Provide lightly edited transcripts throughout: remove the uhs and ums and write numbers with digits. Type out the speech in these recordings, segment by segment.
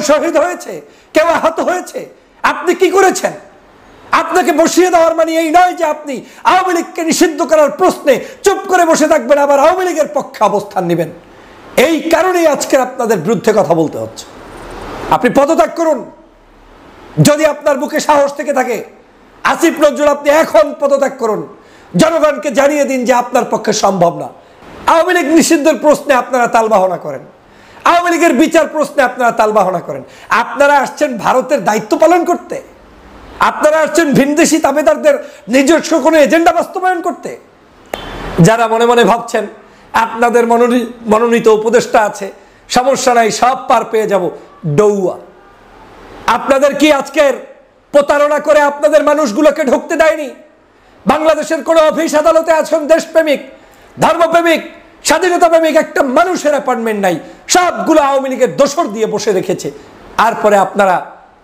শহীদ হয়েছে, কেউ আহত হয়েছে। আপনি কি করেছেন? আপনাকে বসিয়ে দেওয়ার মানে এই নয় যে আপনি আওয়ামী লীগকে নিষিদ্ধ করার প্রশ্নে চুপ করে বসে থাকবেন, আবার আওয়ামী লীগের পক্ষে অবস্থান নেবেন। এই কারণেই আজকের আপনাদের বিরুদ্ধে কথা বলতে হচ্ছে। আপনি পদত্যাগ করুন যদি আপনার বুকে সাহস থেকে থাকে। আসিফ নজরুল, আপনি এখন পদত্যাগ করুন, জনগণকে জানিয়ে দিন যে আপনার পক্ষে সম্ভব না। আওয়ামী লীগ নিষিদ্ধের প্রশ্নে আপনারা তালবাহনা করেন, আওয়ামী লীগের বিচার প্রশ্নে আপনারা তালবাহনা করেন। আপনারা আসছেন ভারতের দায়িত্ব পালন করতে, আপনারা আসছেন ভিনদেশি তাবেদারদের নিজস্ব কোনো এজেন্ডা বাস্তবায়ন করতে। যারা মনে মনে ভাবছেন আপনাদের মনোনীত উপদেষ্টা আছে, সমস্যা নাই, সব পার পেয়ে যাব, ডৌয়া। আপনাদের কি আজকের প্রতারণা করে আপনাদের মানুষগুলোকে ঢুকতে দেয়নি? বাংলাদেশের কোনো অফিস আদালতে আছেন দেশপ্রেমিক, ধর্মপ্রেমিক, স্বাধীনতা প্রেমিক একটা মানুষের অ্যাপয়েন্টমেন্ট নাই, সবগুলো আওয়ামী লীগের দোসর দিয়ে বসে রেখেছে। আর পরে আপনারা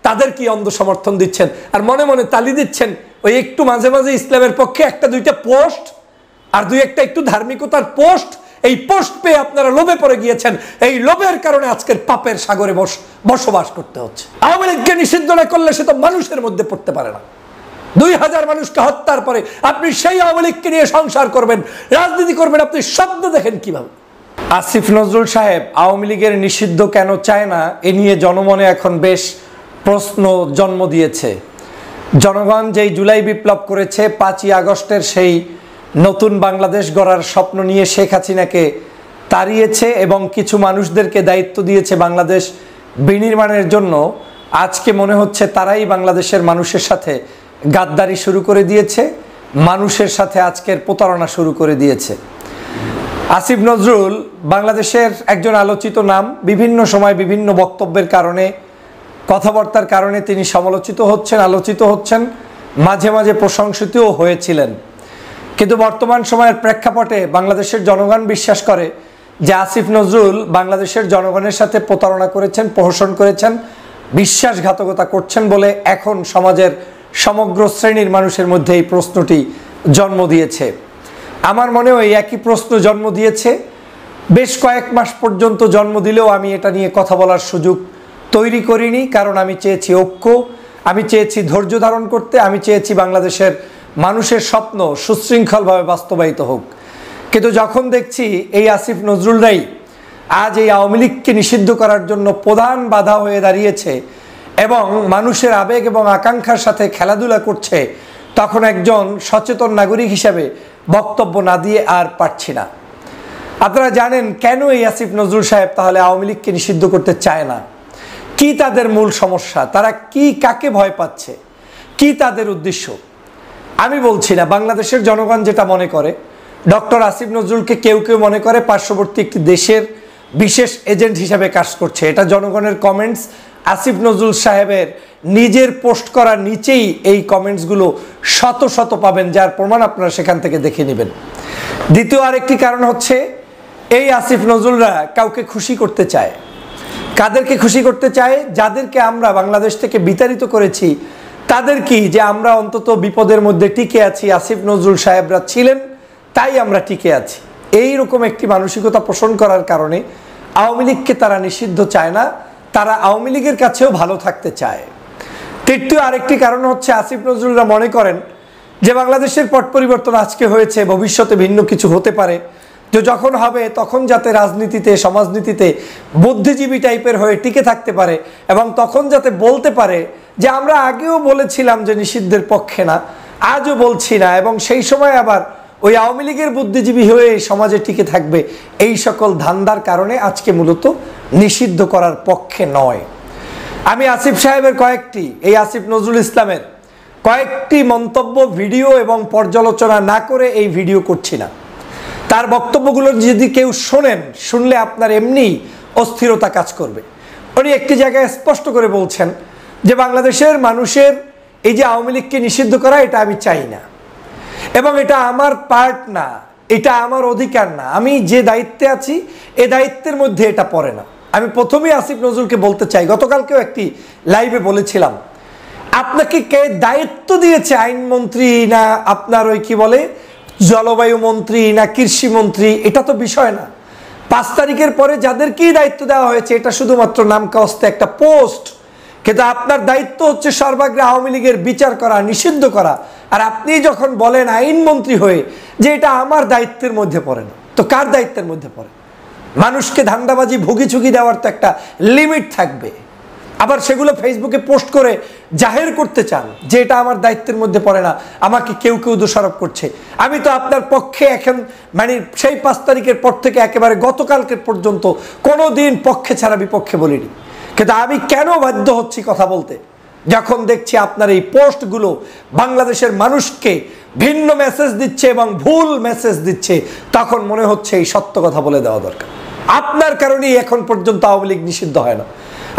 তাদের কি অন্ধ সমর্থন দিচ্ছেন আর মনে মনে তালি দিচ্ছেন। ওই একটু মাঝে মাঝে ইসলামের পক্ষে একটা দুইটা পোস্ট আর দুই একটা একটু ধার্মিকতার পোস্ট, এই পোস্ট পেয়ে আপনারা লোভে পড়ে গিয়েছেন। এই লোভের কারণে আজকের পাপের সাগরে বসবাস করতে হচ্ছে। আওয়ামী লীগকে নিষিদ্ধ না করলে সে তো মানুষের মধ্যে পড়তে পারে না। 2000 মানুষকে হত্যার পরে আপনি সেই আওয়ামী লীগকে নিয়ে সংসার করবেন, রাজনীতি করবেন, আপনি স্বপ্ন দেখেন কিভাবে? আসিফ নজরুল সাহেব আওয়ামী লীগের নিষিদ্ধ কেন চায় না, এ নিয়ে জনমনে এখন বেশ প্রশ্ন জন্ম দিয়েছে। জনগণ যেই জুলাই বিপ্লব করেছে, 5ই আগস্টের সেই নতুন বাংলাদেশ গড়ার স্বপ্ন নিয়ে শেখ হাসিনাকে তাড়িয়েছে এবং কিছু মানুষদেরকে দায়িত্ব দিয়েছে বাংলাদেশ বিনির্মাণের জন্য। আজকে মনে হচ্ছে তারাই বাংলাদেশের মানুষের সাথে গাদ্দারি শুরু করে দিয়েছে, মানুষের সাথে আজকের প্রতারণা শুরু করে দিয়েছে। আসিফ নজরুল বাংলাদেশের একজন আলোচিত নাম, বিভিন্ন সময় বিভিন্ন বক্তব্যের কারণে, কথাবার্তার কারণে তিনি সমালোচিত হচ্ছেন, আলোচিত হচ্ছেন, মাঝে মাঝে প্রশংসিতও হয়েছিলেন। কিন্তু বর্তমান সময়ের প্রেক্ষাপটে বাংলাদেশের জনগণ বিশ্বাস করে যে আসিফ নজরুল বাংলাদেশের জনগণের সাথে প্রতারণা করেছেন, প্রহসন করেছেন, বিশ্বাসঘাতকতা করছেন বলে এখন সমাজের সমগ্র শ্রেণীর মানুষের মধ্যে এই প্রশ্নটি জন্ম দিয়েছে। আমার মনেও এই একই প্রশ্ন জন্ম দিয়েছে। বেশ কয়েক মাস পর্যন্ত জন্ম দিলেও আমি এটা নিয়ে কথা বলার সুযোগ তৈরি করিনি, কারণ আমি চেয়েছি ঐক্য, আমি চেয়েছি ধৈর্য ধারণ করতে, আমি চেয়েছি বাংলাদেশের মানুষের স্বপ্ন সুশৃঙ্খলভাবে বাস্তবায়িত হোক। কিন্তু যখন দেখছি এই আসিফ নজরুলরাই আজ এই আওয়ামী লীগকে নিষিদ্ধ করার জন্য প্রধান বাধা হয়ে দাঁড়িয়েছে এবং মানুষের আবেগ এবং আকাঙ্ক্ষার সাথে খেলাধুলা করছে, তখন একজন সচেতন নাগরিক হিসেবে বক্তব্য না দিয়ে আর পারছি না। আপনারা জানেন কেন এই আসিফ নজরুল সাহেব তাহলে আওয়ামী লীগকে নিষিদ্ধ করতে চায় না? কি তাদের মূল সমস্যা? তারা কি, কাকে ভয় পাচ্ছে? কি তাদের উদ্দেশ্য? আমি বলছি না, বাংলাদেশের জনগণ যেটা মনে করে, ডক্টর আসিফ নজরুলকে কেউ কেউ মনে করে পার্শ্ববর্তী একটি দেশের বিশেষ এজেন্ট হিসাবে কাজ করছে। এটা জনগণের কমেন্টস, আসিফ নজরুল সাহেবের নিজের পোস্ট করার নিচেই এই কমেন্টসগুলো শত শত পাবেন, যার প্রমাণ আপনারা সেখান থেকে দেখে নেবেন। দ্বিতীয় আরেকটি কারণ হচ্ছে এই আসিফ নজরুলরা কাউকে খুশি করতে চায়। কাদেরকে খুশি করতে চায়? যাদেরকে আমরা বাংলাদেশ থেকে বিতাড়িত করেছি তাদের কি, যে আমরা অন্তত বিপদের মধ্যে টিকে আছি, আসিফ নজরুল সাহেবরা ছিলেন তাই আমরা টিকে আছি। এই রকম একটি মানসিকতা পোষণ করার কারণে আওয়ামী লীগকে তারা নিষিদ্ধ চায় না, তারা আওয়ামী লীগের কাছেও ভালো থাকতে চায়। তৃতীয় আরেকটি কারণ হচ্ছে আসিফ নজরুলরা মনে করেন যে বাংলাদেশের পট পরিবর্তন আজকে হয়েছে, ভবিষ্যতে ভিন্ন কিছু হতে পারে, যে যখন হবে তখন যাতে রাজনীতিতে, সমাজনীতিতে বুদ্ধিজীবী টাইপের হয়ে টিকে থাকতে পারে এবং তখন যাতে বলতে পারে যে আমরা আগেও বলেছিলাম যে নিষিদ্ধের পক্ষে না, আজও বলছি না, এবং সেই সময় আবার ওই আওয়ামী লীগের বুদ্ধিজীবী হয়ে সমাজে টিকে থাকবে। এই সকল ধান্দার কারণে আজকে মূলত নিষিদ্ধ করার পক্ষে নয়। আমি আসিফ সাহেবের কয়েকটি, এই আসিফ নজরুল ইসলামের কয়েকটি মন্তব্য, ভিডিও এবং পর্যালোচনা না করে এই ভিডিও করছি না। তার বক্তব্যগুলো যদি কেউ শোনেন, শুনলে আপনার এমনি অস্থিরতা কাজ করবে। উনি একটি জায়গায় স্পষ্ট করে বলছেন যে বাংলাদেশের মানুষের এই যে আওয়ামী লীগকে নিষিদ্ধ করা, এটা আমি চাই না এবং এটা আমার পার্ট না, এটা আমার অধিকার না, আমি যে দায়িত্বে আছি এ দায়িত্বের মধ্যে এটা পড়ে না। আমি প্রথমেই আসিফ নজরুলকে বলতে চাই, গতকালকেও একটি লাইভে বলেছিলাম, আপনাকে কে দায়িত্ব দিয়েছে? আইনমন্ত্রী না আপনার ওই কি বলে জলবায়ু মন্ত্রী না কৃষি মন্ত্রী? এটা তো বিষয় না। 5 তারিখের পরে যাদেরকেই দায়িত্ব দেওয়া হয়েছে এটা শুধুমাত্র নামকাওস্তে একটা পোস্ট, কিন্তু আপনার দায়িত্ব হচ্ছে সর্বাগ্রে আওয়ামী লীগের বিচার করা, নিষিদ্ধ করা। আর আপনি যখন বলেন আইনমন্ত্রী হয়ে যে এটা আমার দায়িত্বের মধ্যে পড়ে না, তো কার দায়িত্বের মধ্যে পড়ে? মানুষকে ধান্দাবাজি ভুগিচুগি দেওয়ার তো একটা লিমিট থাকবে। আবার সেগুলো ফেসবুকে পোস্ট করে জাহের করতে চান যে এটা আমার দায়িত্বের মধ্যে পড়ে না, আমাকে কেউ কেউ দোষারোপ করছে। আমি তো আপনার পক্ষে এখন মানে সেই 5 তারিখের পর থেকে একেবারে গতকালকের পর্যন্ত কোনো দিন পক্ষে ছাড়া বিপক্ষে বলিনি, কিন্তু আমি কেন বাধ্য হচ্ছি কথা বলতে? যখন দেখছি আপনার এই পোস্টগুলো বাংলাদেশের মানুষকে ভিন্ন মেসেজ দিচ্ছে এবং ভুল মেসেজ দিচ্ছে, তখন মনে হচ্ছে এই সত্য কথা বলে দেওয়া দরকার। আপনার কারণেই এখন পর্যন্ত আওয়ামী লীগ নিষিদ্ধ হয় না।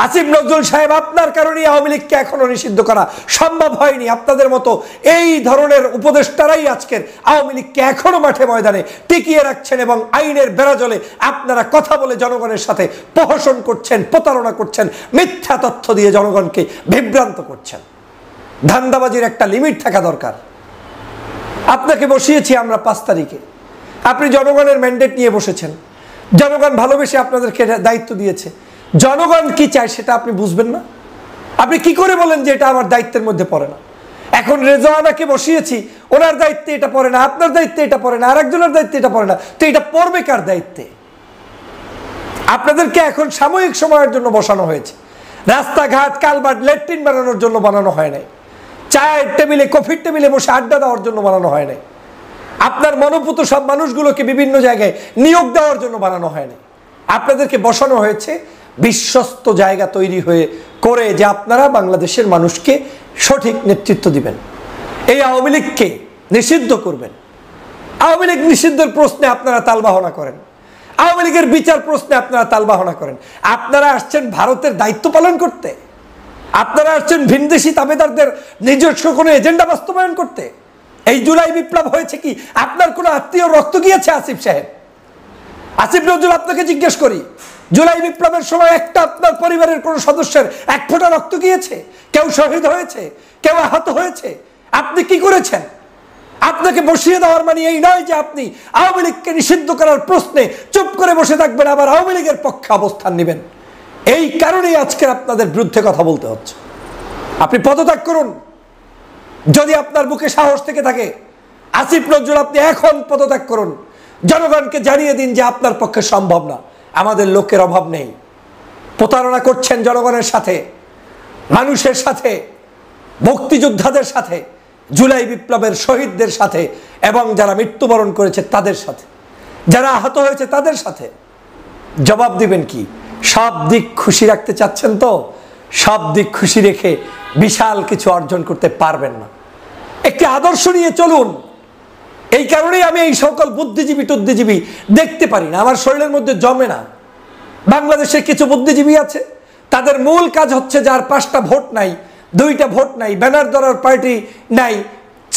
আসিফ নজরুল সাহেব, আপনার কারণেই আওয়ামী লীগকে এখনো নিষিদ্ধ করা সম্ভব হয়নি। আপনাদের মতো এই ধরনের উপদেষ্টারাই আজকের আওয়ামী লীগকে এখনো মাঠে ময়দানে টিকিয়ে রাখছেন এবং আইনের বেড়াজলে আপনারা কথা বলে জনগণের সাথে প্রহসন করছেন, প্রতারণা করছেন, মিথ্যা তথ্য দিয়ে জনগণকে বিভ্রান্ত করছেন। ধান্দাবাজির একটা লিমিট থাকা দরকার। আপনাকে বসিয়েছি আমরা 5 তারিখে, আপনি জনগণের ম্যান্ডেট নিয়ে বসেছেন, জনগণ ভালোবেসে আপনাদেরকে দায়িত্ব দিয়েছে। জনগণ কি চায় সেটা আপনি বুঝবেন না? আপনি কি করে বলেন যে এটা আমার দায়িত্বের মধ্যে পড়ে না? এখন রেজওয়ানাকে বসিয়েছি, ওনার দায়িত্বে এটা পড়ে না, আপনার দায়িত্বে এটা পড়ে না, আরেকজনের দায়িত্বে এটা পড়ে না, তো এটা পড়বে কার দায়িত্বে? আপনাদেরকে এখন সাময়িক সময়ের জন্য বসানো হয়েছে। রাস্তাঘাট, কালভার্ট, ল্যাট্রিন বানানোর জন্য বানানো হয় নাই। চায়ের টেবিলে, কফির টেবিলে বসে আড্ডা দেওয়ার জন্য বানানো হয় নাই। আপনার মনোপুত সব মানুষগুলোকে বিভিন্ন জায়গায় নিয়োগ দেওয়ার জন্য বানানো হয়নি। আপনাদেরকে বসানো হয়েছে বিশ্বস্ত জায়গা তৈরি হয়ে করে যে আপনারা বাংলাদেশের মানুষকে সঠিক নেতৃত্ব দিবেন, এই আওয়ামী লীগকে নিষিদ্ধ করবেন। আওয়ামী লীগ নিষিদ্ধের প্রশ্নে আপনারা তালবাহনা করেন, আওয়ামী লীগের বিচার প্রশ্নে আপনারা তালবাহনা করেন। আপনারা আসছেন ভারতের দায়িত্ব পালন করতে, আপনারা আসছেন ভিনদেশি তাবেদারদের নিজস্ব কোনো এজেন্ডা বাস্তবায়ন করতে। এই জুলাই বিপ্লব হয়েছে কি আপনার কোনো আত্মীয় রক্ত গিয়েছে? আসিফ সাহেব, আসিফ নজরুল, আপনাকে জিজ্ঞেস করি, জুলাই বিপ্লবের সময় একটা আপনার পরিবারের কোন সদস্যের এক ফোঁটা রক্ত গিয়েছে? কেউ শহীদ হয়েছে? কেউ আহত হয়েছে? আপনি কি করেছেন? আপনাকে বসিয়ে দেওয়ার মানে এই নয় যে আপনি আওয়ামী লীগকে নিষিদ্ধ করার প্রশ্নে চুপ করে বসে থাকবেন, আবার আওয়ামী লীগের পক্ষে অবস্থান নেবেন। এই কারণেই আজকে আপনাদের বিরুদ্ধে কথা বলতে হচ্ছে। আপনি পদত্যাগ করুন যদি আপনার বুকে সাহস থেকে থাকে। আসিফ নজরুল, আপনি এখন পদত্যাগ করুন, জনগণকে জানিয়ে দিন যে আপনার পক্ষে সম্ভব না। আমাদের লোকের অভাব নেই। প্রতারণা করছেন জনগণের সাথে, মানুষের সাথে, মুক্তিযোদ্ধাদের সাথে, জুলাই বিপ্লবের শহীদদের সাথে, এবং যারা মৃত্যুবরণ করেছে তাদের সাথে, যারা আহত হয়েছে তাদের সাথে। জবাব দিবেন কি? সব দিক খুশি রাখতে চাচ্ছেন তো? সব দিক খুশি রেখে বিশাল কিছু অর্জন করতে পারবেন না। একটি আদর্শ নিয়ে চলুন। এই কারণেই আমি এই সকল বুদ্ধিজীবী টুদ্ধিজীবী দেখতে পারি না, আমার শরীরের মধ্যে জমে না। বাংলাদেশে কিছু বুদ্ধিজীবী আছে, তাদের মূল কাজ হচ্ছে যার 5টা ভোট নাই, 2টা ভোট নাই, ব্যানার ধরার পার্টি নাই,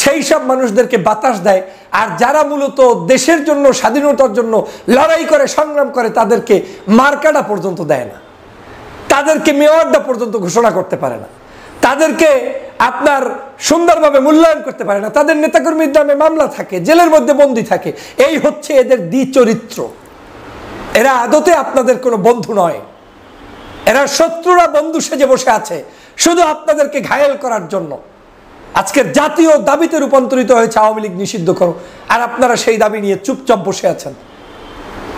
সেই সব মানুষদেরকে বাতাস দেয়। আর যারা মূলত দেশের জন্য, স্বাধীনতার জন্য লড়াই করে, সংগ্রাম করে, তাদেরকে মার্কাটা পর্যন্ত দেয় না, তাদেরকে মেয়রটা পর্যন্ত ঘোষণা করতে পারে না, তাদেরকে আপনার সুন্দরভাবে মূল্যায়ন করতে পারে না, তাদের নেতাকর্মীর নামে মামলা থাকে, জেলের মধ্যে বন্দী থাকে। এই হচ্ছে এদের দ্বিচরিত্র। এরা আদতে আপনাদের কোনো বন্ধু নয়, এরা শত্রুরা বন্ধু সেজে বসে আছে শুধু আপনাদেরকে ঘায়েল করার জন্য। আজকের জাতীয় দাবিতে রূপান্তরিত হয়েছে আওয়ামী লীগ নিষিদ্ধ করো, আর আপনারা সেই দাবি নিয়ে চুপচাপ বসে আছেন।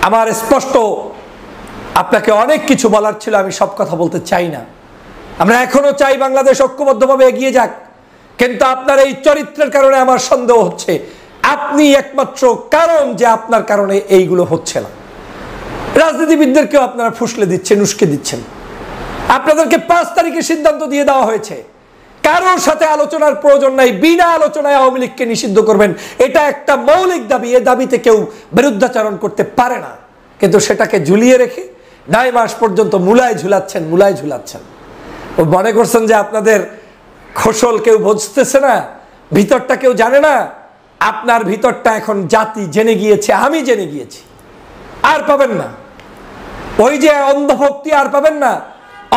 আমার স্পষ্ট আপনাকে অনেক কিছু বলার ছিল, আমি সব কথা বলতে চাই না। আমরা এখনো চাই বাংলাদেশ ঐক্যবদ্ধভাবে এগিয়ে যাক, কিন্তু আপনার এই চরিত্রের কারণে আমার সন্দেহ হচ্ছে আপনি একমাত্র কারণ যে আপনার কারণে এইগুলো হচ্ছে না। রাজনীতিবিদদেরকেও আপনারা ফুসলে দিচ্ছেন, উস্কে দিচ্ছেন। আপনাদেরকে 5 তারিখে সিদ্ধান্ত দিয়ে দেওয়া হয়েছে, কারোর সাথে আলোচনার প্রয়োজন নাই, বিনা আলোচনায় আওয়ামী লীগকে নিষিদ্ধ করবেন। এটা একটা মৌলিক দাবি, এ দাবিতে কেউ বিরুদ্ধাচরণ করতে পারে না। কিন্তু সেটাকে ঝুলিয়ে রেখে 9 মাস পর্যন্ত মূলায় ঝুলাচ্ছেন। ও মনে করছেন যে আপনাদের খোসল কেউ বুঝতেছে না, ভিতরটা কেউ জানে না। আপনার ভিতরটা এখন জাতি জেনে গিয়েছে, আমি জেনে গিয়েছি। আর পাবেন না ওই যে অন্ধভক্তি, আর পাবেন না।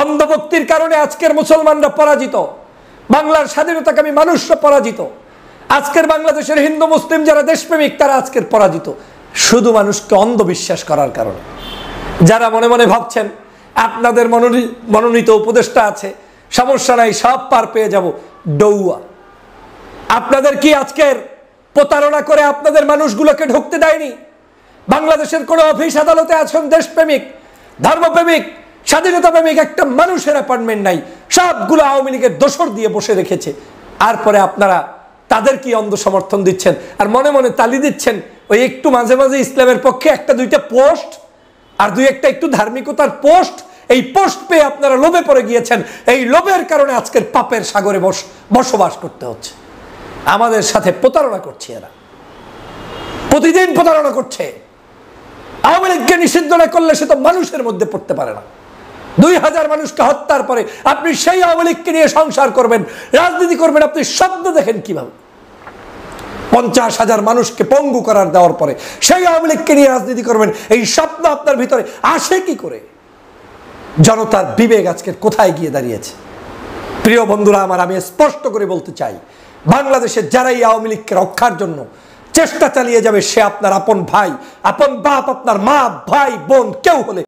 অন্ধভক্তির কারণে আজকের মুসলমানরা পরাজিত, বাংলার স্বাধীনতাকামী মানুষরা পরাজিত, আজকের বাংলাদেশের হিন্দু মুসলিম যারা দেশপ্রেমিক তারা আজকের পরাজিত, শুধু মানুষকে অন্ধবিশ্বাস করার কারণে। যারা মনে মনে ভাবছেন আপনাদের মনোনীত উপদেষ্টা আছে, সমস্যা নাই, সব পার পেয়ে যাব, ডৌয়া। আপনাদের কি আজকের প্রতারণা করে আপনাদের মানুষগুলোকে ঢুকতে দেয়নি? বাংলাদেশের কোন অফিস আদালতে আছেন দেশপ্রেমিক, ধর্মপ্রেমিক, স্বাধীনতা প্রেমিক একটা মানুষের অ্যাপয়েন্টমেন্ট নাই, সবগুলো আওয়ামী লীগের দোসর দিয়ে বসে রেখেছে। আর পরে আপনারা তাদের কি অন্ধ সমর্থন দিচ্ছেন আর মনে মনে তালি দিচ্ছেন? ওই একটু মাঝে মাঝে ইসলামের পক্ষে একটা দুইটা পোস্ট আর দুই একটা একটু ধার্মিকতার পোস্ট, এই পোস্ট পেয়ে আপনারা লোভে পড়ে গিয়েছেন। এই লোভের কারণে আজকের পাপের সাগরে বসবাস করতে হচ্ছে। আমাদের সাথে প্রতারণা করছে, এরা প্রতিদিন প্রতারণা করছে। আওয়ামী লীগকে নিষিদ্ধ না করলে সে তো মানুষের মধ্যে পড়তে পারে না। 2000 মানুষকে হত্যার পরে আপনি সেই আওয়ামী লীগকে নিয়ে সংসার করবেন, রাজনীতি করবেন, আপনি স্বপ্ন দেখেন কিভাবে? 50,000 মানুষকে পঙ্গু করার দেওয়ার পরে সেই আওয়ামী লীগকে নিয়ে রাজনীতি করবেন, এই স্বপ্ন আপনার ভিতরে আসে কি করে? জনতার বিবেক আজকের কোথায় গিয়ে দাঁড়িয়েছে? প্রিয় বন্ধুরা আমার, আমি স্পষ্ট করে বলতে চাই, বাংলাদেশের যারা এই আওয়ামী লীগকে রক্ষার জন্য চেষ্টা চালিয়ে যাবে, সে আপনার আপন ভাই, আপন বাপ, আপনার মা, ভাই, বোন কেউ হলে